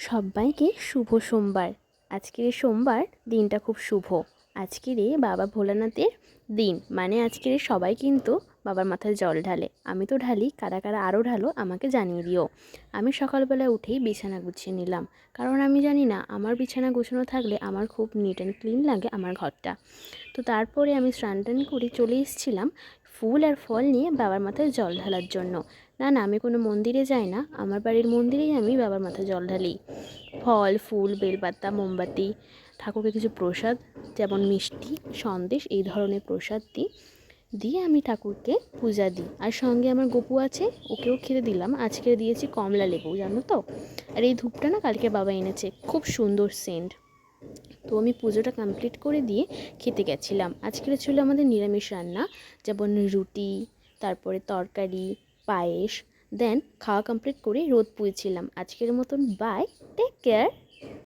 সবাইকে শুভ সোমবার। আজকের এই সোমবার দিনটা খুব শুভ। আজকের বাবা ভোলানাথের দিন, মানে আজকের সবাই কিন্তু বাবার মাথায় জল ঢালে। আমি তো ঢালি, কারা কারা আরও ঢালো আমাকে জানিয়ে দিও। আমি সকালবেলা উঠেই বিছানা গুছিয়ে নিলাম, কারণ আমি জানি না আমার বিছানা গুছানো থাকলে আমার খুব নিট অ্যান্ড ক্লিন লাগে আমার ঘরটা। তো তারপরে আমি স্নান টান করে চলে এসেছিলাম ফুল আর ফল নিয়ে বাবার মাথায় জল ঢালার জন্য। না না, আমি কোনো মন্দিরে যাই না, আমার বাড়ির মন্দিরেই আমি বাবার মাথায় জল ঢালি। ফল ফুল বেলপাতা মোমবাতি, ঠাকুরকে কিছু প্রসাদ যেমন মিষ্টি সন্দেশ এই ধরনের প্রসাদ দিয়ে আমি ঠাকুরকে পূজা দিই। আর সঙ্গে আমার গপু আছে, ওকেও খেতে দিলাম। আজকে দিয়েছি কমলা লেবু, জানো তো। আর এই ধূপটা না কালকে বাবা এনেছে, খুব সুন্দর সেন্ট। তো আমি পুজোটা কমপ্লিট করে দিয়ে খেতে গেছিলাম। আজকের ছিল আমাদের নিরামিষ রান্না, যেমন রুটি, তারপরে তরকারি, পায়েস। দেন খাওয়া কমপ্লিট করে রোদ পুয়েছিলাম। আজকের মতন বাই, টেক কেয়ার।